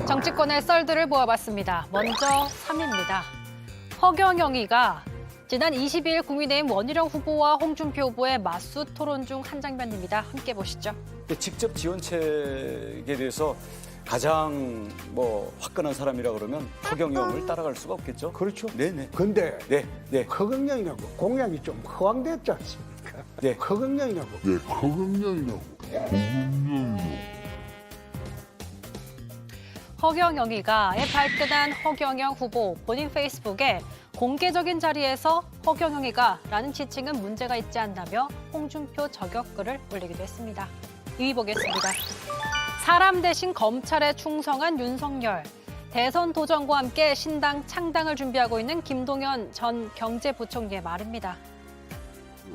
정치권의 썰들을 모아봤습니다. 먼저 3위입니다. 허경영이가 지난 22일 국민의힘 원희룡 후보와 홍준표 후보의 맞수 토론 중 한 장면입니다. 함께 보시죠. 직접 지원책에 대해서 가장 화끈한 사람이라 그러면 허경영을 따라갈 수가 없겠죠. 그렇죠. 네네. 근데 네. 허경영이라고 공약이 좀 허황됐지 않습니까? 네. 허경영이라고. 허경영이가 발끈한 허경영 후보 본인 페이스북에 공개적인 자리에서 허경영이가 라는 지칭은 문제가 있지 않다며 홍준표 저격글을 올리기도 했습니다. 2위 보겠습니다. 사람 대신 검찰에 충성한 윤석열. 대선 도전과 함께 신당 창당을 준비하고 있는 김동연 전 경제부총리의 말입니다.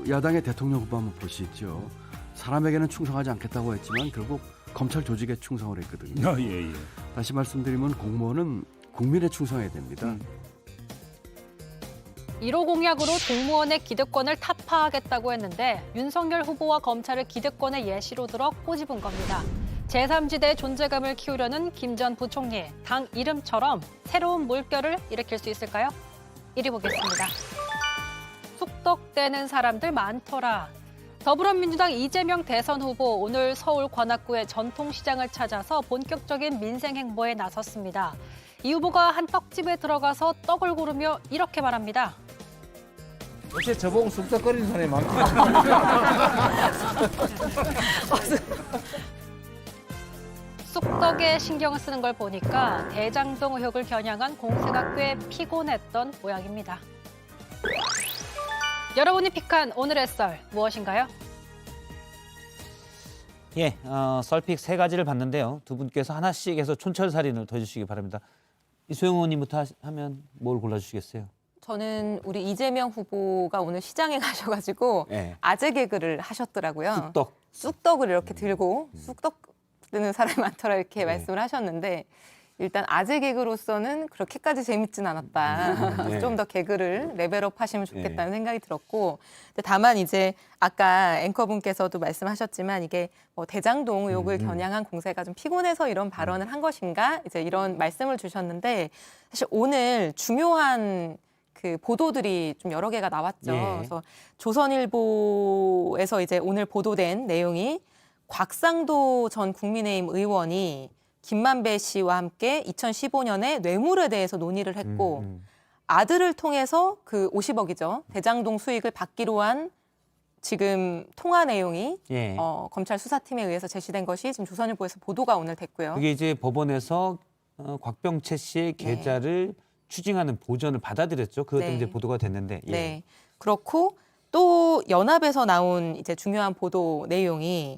야당의 대통령 후보 한번 보시죠. 사람에게는 충성하지 않겠다고 했지만 결국 검찰 조직에 충성을 했거든요. 예. 다시 말씀드리면 공무원은 국민에 충성해야 됩니다. 1호 공약으로 공무원의 기득권을 타파하겠다고 했는데 윤석열 후보와 검찰을 기득권의 예시로 들어 꼬집은 겁니다. 제3지대의 존재감을 키우려는 김 전 부총리, 당 이름처럼 새로운 물결을 일으킬 수 있을까요? 1위 보겠습니다. 쑥덕대는 사람들 많더라. 더불어민주당 이재명 대선 후보 오늘 서울 관악구의 전통시장을 찾아서 본격적인 민생 행보에 나섰습니다. 이 후보가 한 떡집에 들어가서 떡을 고르며 이렇게 말합니다. 어째 저보고 쑥덕거리는 사람이 많구나. 쑥떡에 신경을 쓰는 걸 보니까 대장동 의혹을 겨냥한 공세가 꽤 피곤했던 모양입니다. 여러분이 픽한 오늘의 썰 무엇인가요? 예, 썰픽 세 가지를 봤는데요. 두 분께서 하나씩 해서 촌철살인을 더해주시기 바랍니다. 이소영 의원님부터 하면 뭘 골라주시겠어요? 저는 우리 이재명 후보가 오늘 시장에 가셔가지고 네. 아재 개그를 하셨더라고요. 쑥떡. 쑥떡을 이렇게 들고 쑥떡 드는 사람이 많더라 이렇게 말씀을 하셨는데 일단 아재 개그로서는 그렇게까지 재밌진 않았다. 네. 좀 더 개그를 레벨업 하시면 좋겠다는 생각이 들었고 근데 다만 이제 아까 앵커분께서도 말씀하셨지만 이게 대장동 의혹을 겨냥한 공세가 좀 피곤해서 이런 발언을 한 것인가 이제 이런 말씀을 주셨는데 사실 오늘 중요한 그 보도들이 좀 여러 개가 나왔죠. 예. 그래서 조선일보에서 이제 오늘 보도된 내용이 곽상도 전 국민의힘 의원이 김만배 씨와 함께 2015년에 뇌물에 대해서 논의를 했고 아들을 통해서 그 50억이죠. 대장동 수익을 받기로 한 지금 통화 내용이 예. 검찰 수사팀에 의해서 제시된 것이 지금 조선일보에서 보도가 오늘 됐고요. 그게 이제 법원에서 곽병채 씨의 계좌를 추징하는 보전을 받아들였죠. 그것 때문에 네. 이제 보도가 됐는데. 예. 네. 그렇고 또 연합에서 나온 이제 중요한 보도 내용이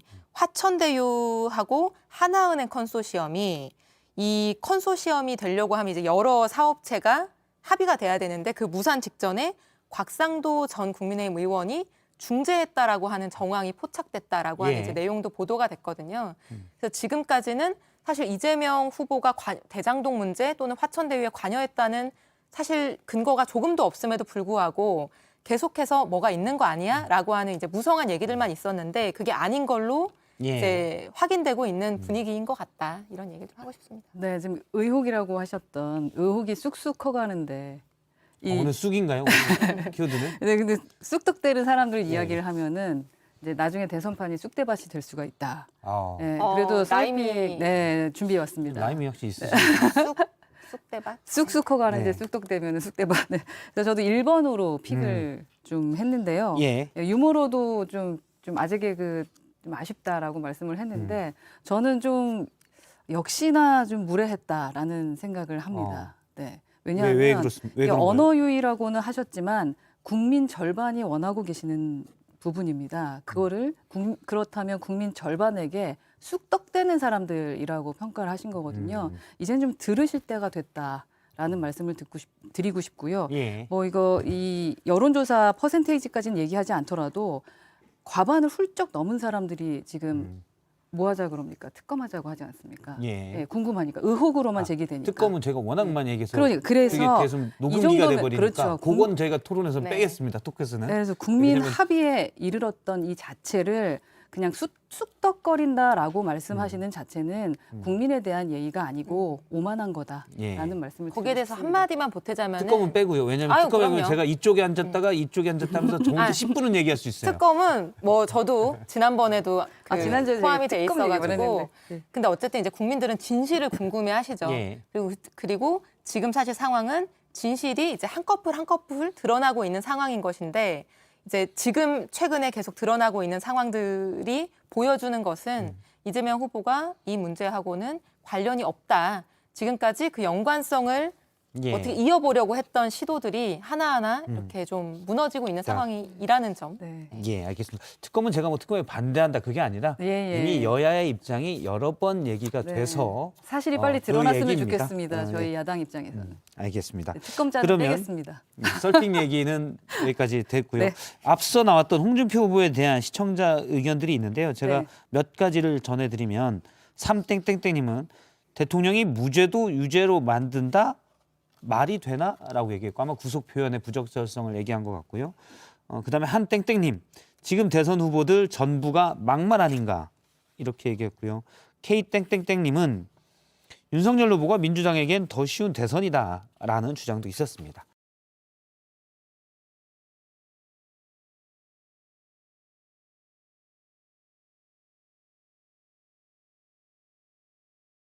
화천대유하고 하나은행 컨소시엄이 이 컨소시엄이 되려고 하면 이제 여러 사업체가 합의가 돼야 되는데 그 무산 직전에 곽상도 전 국민의힘 의원이 중재했다라고 하는 정황이 포착됐다라고 하는 예. 이제 내용도 보도가 됐거든요. 그래서 지금까지는 사실 이재명 후보가 대장동 문제 또는 화천대유에 관여했다는 사실 근거가 조금도 없음에도 불구하고 계속해서 뭐가 있는 거 아니야? 라고 하는 이제 무성한 얘기들만 있었는데 그게 아닌 걸로 예. 이제 확인되고 있는 분위기인 것 같다. 이런 얘기를 좀 하고 싶습니다. 네, 지금 의혹이라고 하셨던 의혹이 쑥쑥 커가는데 오늘 쑥인가요? 오늘 키워드는? 네, 근데 쑥떡대는 사람들 이야기를 하면은 이제 나중에 대선판이 쑥대밭이 될 수가 있다. 네, 그래도 라임이- 네, 준비해 왔습니다. 라임이 역시 있으시죠. 쑥대밭. 쑥쑥 커가는데 네. 쑥떡대면 쑥대밭. 네. 그래서 저도 1번으로 픽을 좀 했는데요. 예. 유머로도 좀 아재 개그 좀 아쉽다라고 말씀을 했는데 저는 좀 역시나 좀 무례했다라는 생각을 합니다. 네. 왜냐하면 왜 그렇습니까? 왜 이게 그런 거예요? 언어 유희라고는 하셨지만 국민 절반이 원하고 계시는 부분입니다. 그거를 그렇다면 국민 절반에게 쑥떡대는 사람들이라고 평가를 하신 거거든요. 이젠 좀 들으실 때가 됐다라는 말씀을 드리고 싶고요. 예. 이 여론조사 퍼센테이지까지는 얘기하지 않더라도 과반을 훌쩍 넘은 사람들이 지금 뭐 하자 그럽니까? 특검하자고 하지 않습니까? 예. 궁금하니까 의혹으로만 제기되니까. 특검은 제가 워낙 많이 얘기해서 그래서 그게 계속 녹음기가 정도면- 돼버리니까 그렇죠. 그건 저희가 토론에서 네. 빼겠습니다. 토크에서는. 네, 그래서 국민 왜냐면- 합의에 이르렀던 이 자체를 그냥 쑥덕거린다라고 말씀하시는 자체는 국민에 대한 예의가 아니고 오만한 거다라는 예. 말씀을 거기에 대해서 드리겠습니다. 한마디만 보태자면 특검은 빼고요. 왜냐하면 아유, 특검에 보면 그럼요. 제가 이쪽에 앉았다가 이쪽에 앉았다면서 정도 아, 10분은 얘기할 수 있어요. 특검은 뭐 저도 지난번에도 그 지난주에 포함이 돼 특검 얘기 있어가지고 많이 했는데. 근데 어쨌든 이제 국민들은 진실을 궁금해하시죠. 예. 그리고 지금 사실 상황은 진실이 이제 한 커플 드러나고 있는 상황인 것인데 이제 지금 최근에 계속 드러나고 있는 상황들이 보여주는 것은 이재명 후보가 이 문제하고는 관련이 없다. 지금까지 그 연관성을 예. 어떻게 이어보려고 했던 시도들이 하나하나 이렇게 좀 무너지고 있는 자. 상황이라는 점. 네. 예, 알겠습니다. 특검은 제가 뭐 특검에 반대한다 그게 아니라 예, 예. 이미 여야의 입장이 여러 번 얘기가 네. 돼서 사실이 빨리 그 드러났으면 얘기입니다. 좋겠습니다. 저희 예. 야당 입장에서는. 알겠습니다. 네, 특검자는 그러면 빼겠습니다. 썰핑 얘기는 여기까지 됐고요. 네. 앞서 나왔던 홍준표 후보에 대한 시청자 의견들이 있는데요. 제가 네. 몇 가지를 전해드리면 3땡땡땡님은 대통령이 무죄도 유죄로 만든다? 말이 되나? 라고 얘기했고 아마 구속 표현의 부적절성을 얘기한 것 같고요. 그다음에 한땡땡님 지금 대선 후보들 전부가 막말 아닌가? 이렇게 얘기했고요. K땡땡땡님은 윤석열 후보가 민주당에겐 더 쉬운 대선이다라는 주장도 있었습니다.